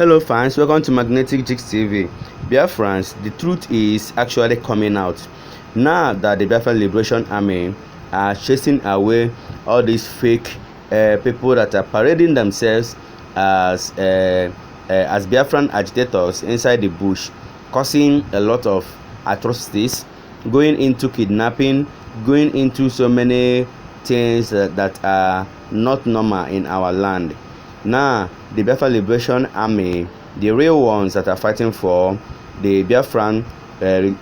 Hello fans, welcome to Magnetic Jigs TV. Biafrans, the truth is actually coming out. Now that the Biafran Liberation Army are chasing away all these fake people that are parading themselves as Biafran agitators inside the bush, causing a lot of atrocities, going into kidnapping, going into so many things that are not normal in our land. Now, the Biafra Liberation Army, the real ones that are fighting for the Biafran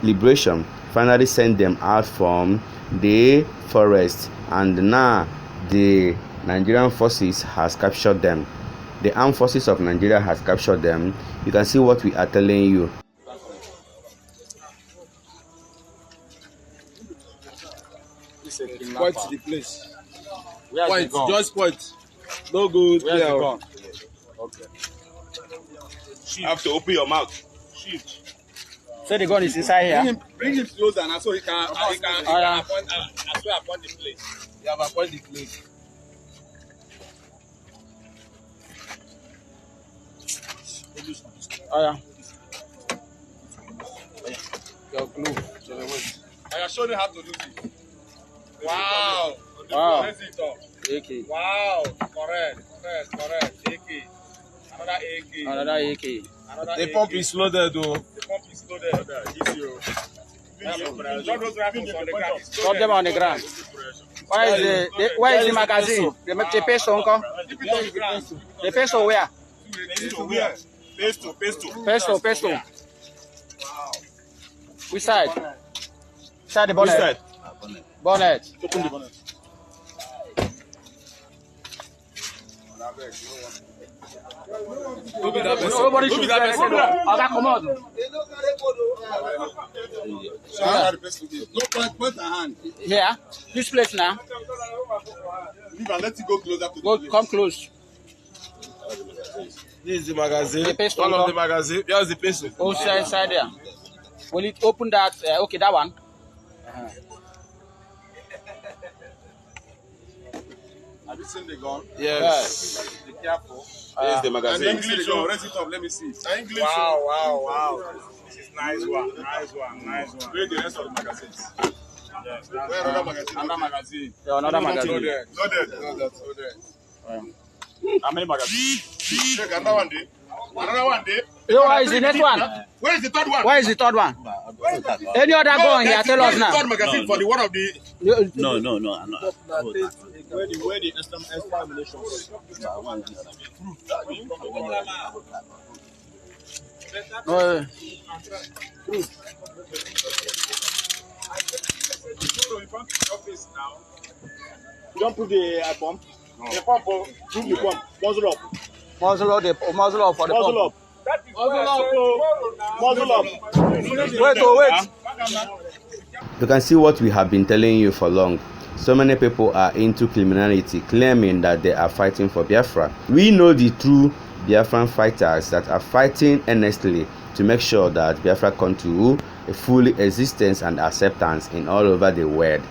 liberation, finally sent them out from the forest, and now the Nigerian forces has captured them. The armed forces of Nigeria has captured them. You can see what we are telling you. Point to the place. Point, just point. No good. Where's the gun? Okay. You have to open your mouth. Shift. So the gun is inside here? Bring him closer now so he can appoint the place. You have appointed the place. Oh yeah. Your glue. I have shown you how to do it. Wow. Wow. Let's it up. AK. Wow. Correct. AK. Another AK. The pump is loaded though. The pump is loaded. Drop them on the ground. Where is the magazine? The pistol, uncle? The pistol where? Pistol. Wow. Which side? Side the bonnet. Which side? Bonnet. Open the bonnet. Nobody should be there. Come on. No point a hand. Here? This place now? Leave and let it go closer to Go, the place. come close. This is the magazine. The pistol. One of the magazine. Here's the pistol. Also inside there. Will it open that? Okay, that one. Have you seen the gun? Yes. Be careful. Here's the magazine. English, raise it up. Let me see. English. Wow. This is nice one. Where the rest of the magazines? Yes. Where another magazine? Another magazine. Yeah, another magazine. Loaded. How many magazines? Check another one day. Yo, where is the next one? Where is the third one? Where is the third one? Any other gun here? Tell us now. Third magazine for the one of the. No, I'm not. Where the extermination is. You don't put the pump. No. The pump, do the pump. Muzzle up. Muzzle up for the Muzzle pump. up. Muzzle up. Wait. You can see what we have been telling you for long. So many people are into criminality, claiming that they are fighting for Biafra. We know the true Biafran fighters that are fighting earnestly to make sure that Biafra come to a full existence and acceptance in all over the world.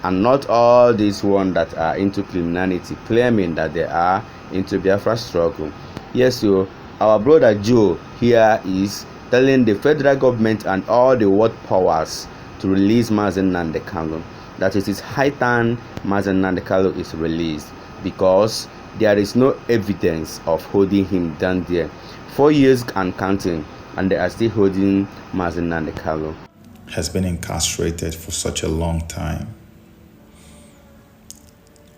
And not all these ones that are into criminality, claiming that they are into Biafra struggle. Yes, so our brother Joe here is telling the federal government and all the world powers to release Nnamdi Kanu. That it is high time Nnamdi Kanu is released, because there is no evidence of holding him down there. 4 years and counting, and they are still holding Nnamdi Kanu. Has been incarcerated for such a long time.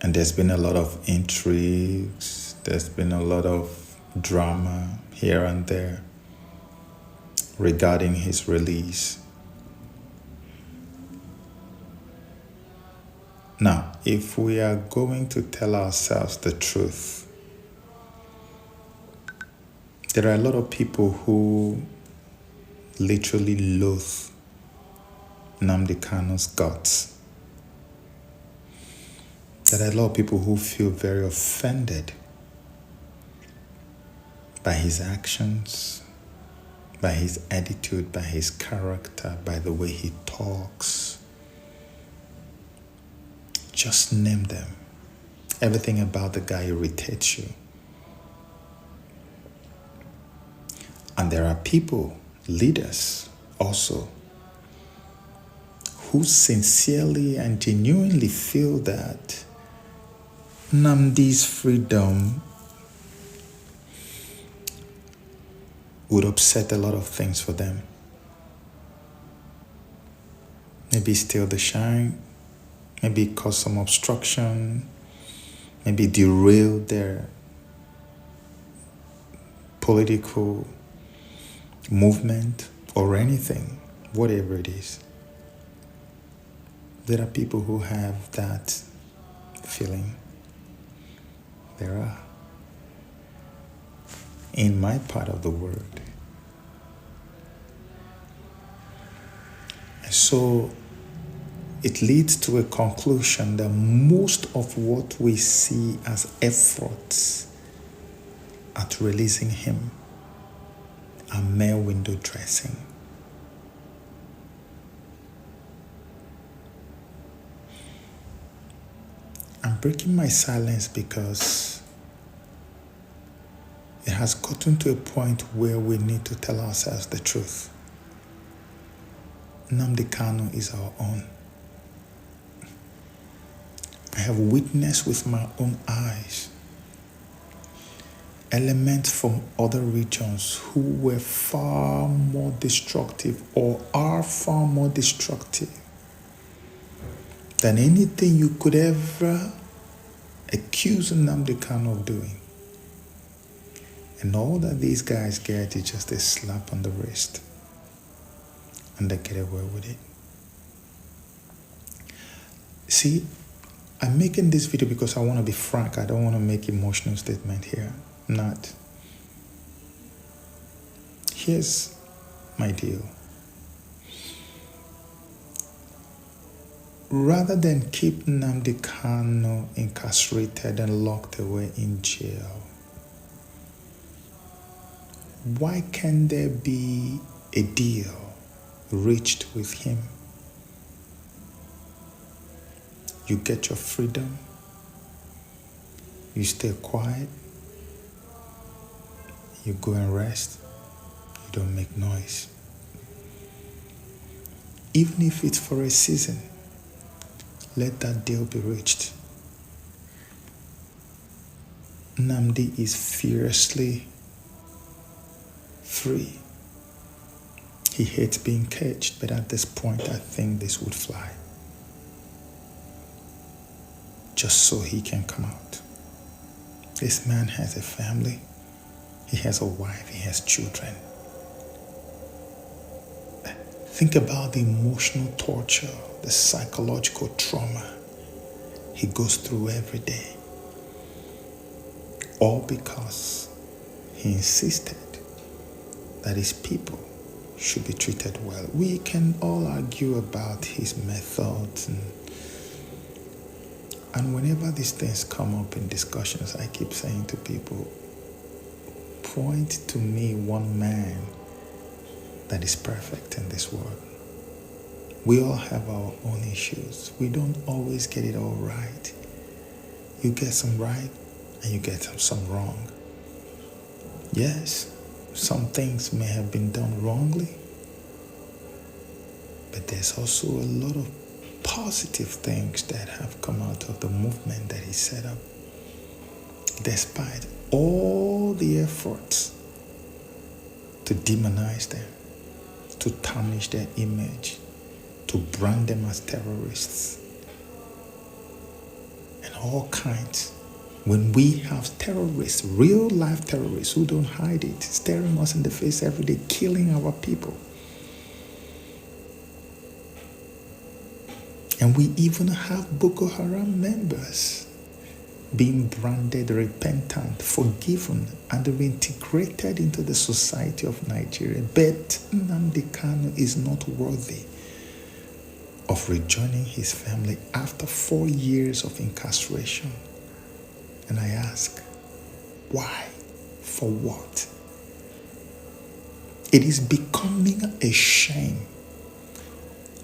And there's been a lot of intrigues, there's been a lot of drama here and there regarding his release. Now, if we are going to tell ourselves the truth, there are a lot of people who literally loathe Nnamdi Kanu's guts. There are a lot of people who feel very offended by his actions, by his attitude, by his character, by the way he talks. Just name them. Everything about the guy irritates you. And there are people, leaders also, who sincerely and genuinely feel that Nnamdi's freedom would upset a lot of things for them. Maybe steal the shine, maybe cause some obstruction, maybe derail their political movement or anything, whatever it is. There are people who have that feeling. There are. In my part of the world. And so it leads to a conclusion that most of what we see as efforts at releasing him are mere window dressing. I'm breaking my silence because it has gotten to a point where we need to tell ourselves the truth. Nnamdi Kanu is our own. I have witnessed with my own eyes elements from other regions who were far more destructive or are far more destructive than anything you could ever accuse Nnamdi Kanu of doing. And all that these guys get is just a slap on the wrist. And they get away with it. See, I'm making this video because I want to be frank. I don't want to make emotional statement here. Not. Here's my deal. Rather than keep Nnamdi Kanu incarcerated and locked away in jail, why can't there be a deal reached with him? You get your freedom, you stay quiet, you go and rest, you don't make noise. Even if it's for a season, let that deal be reached. Nnamdi is fiercely free. He hates being caged, but at this point, I think this would fly. Just so he can come out. This man has a family. He has a wife. He has children. Think about the emotional torture, the psychological trauma he goes through every day. All because he insisted that his people should be treated well. We can all argue about his methods and whenever these things come up in discussions, I keep saying to people, point to me one man that is perfect in this world. We all have our own issues. We don't always get it all right. You get some right and you get some wrong. Yes, some things may have been done wrongly, but there's also a lot of positive things that have come out of the movement that he set up, despite all the efforts to demonize them, to tarnish their image, to brand them as terrorists, and all kinds. When we have terrorists, real life terrorists who don't hide it, staring us in the face every day, killing our people. And we even have Boko Haram members being branded repentant, forgiven, and reintegrated into the society of Nigeria. But Nnamdi Kanu is not worthy of rejoining his family after 4 years of incarceration. And I ask, why? For what? It is becoming a shame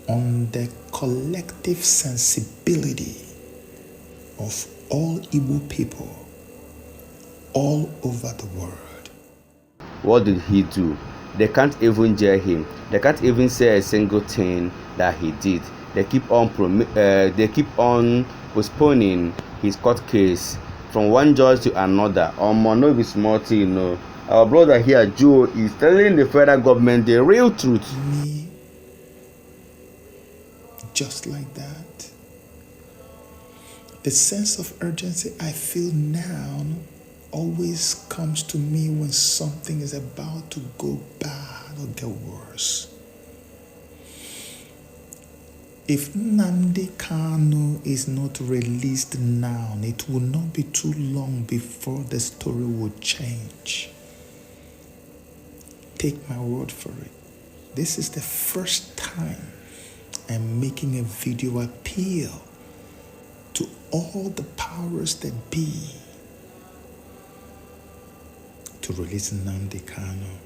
on the collective sensibility of all Igbo people all over the world. What did he do? They can't even jail him. They can't even say a single thing that he did. They keep on postponing his court case from one judge to another. No be small thing, you know. Our brother here, Joe, is telling the federal government the real truth. Me, just like that. The sense of urgency I feel now always comes to me when something is about to go bad or get worse. If Nnamdi Kanu is not released now, it will not be too long before the story will change. Take my word for it. This is the first time I'm making a video appeal to all the powers that be to release Nnamdi Kanu.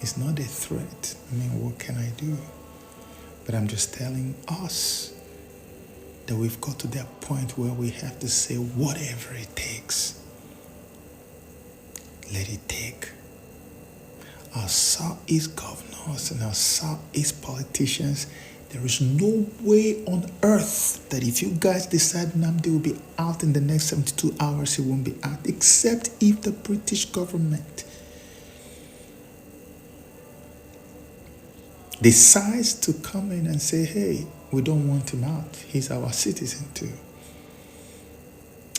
It's not a threat. I mean, what can I do? But I'm just telling us that we've got to that point where we have to say whatever it takes. Let it take. Our Southeast governors and our Southeast politicians, there is no way on earth that if you guys decide Nnamdi will be out in the next 72 hours, he won't be out, except if the British government decides to come in and say, hey, we don't want him out. He's our citizen too.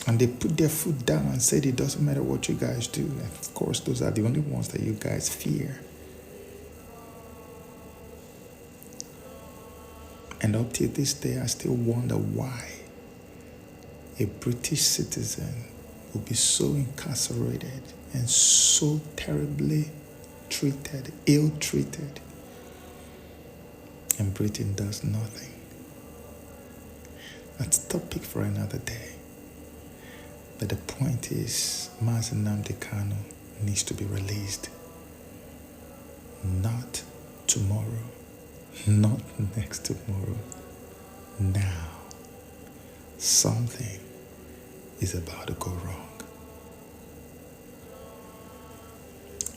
And they put their foot down and said it doesn't matter what you guys do. And of course, those are the only ones that you guys fear. And up till this day, I still wonder why a British citizen will be so incarcerated and so terribly treated, ill-treated, and Britain does nothing. That's a topic for another day. But the point is, Nnamdi Kanu needs to be released. Not tomorrow, not next tomorrow, now. Something is about to go wrong.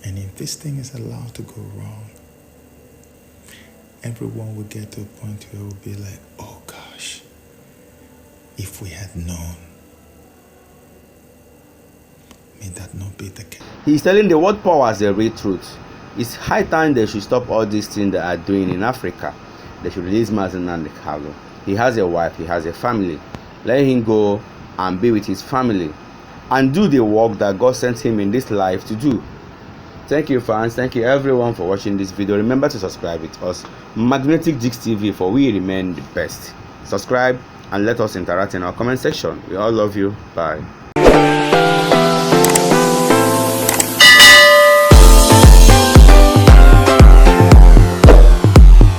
And if this thing is allowed to go wrong, everyone will get to a point where it will be like, oh gosh, if we had known. May that not be the case. He's telling the world powers the real truth. It's high time they should stop all these things they are doing in Africa. They should release Nnamdi Kanu. He has a wife, he has a family. Let him go and be with his family and do the work that God sent him in this life to do. Thank you, fans. Thank you everyone for watching this video. Remember to subscribe with us, Magnetic Jigs TV, for we remain the best. Subscribe and let us interact in our comment section. We all love you. Bye.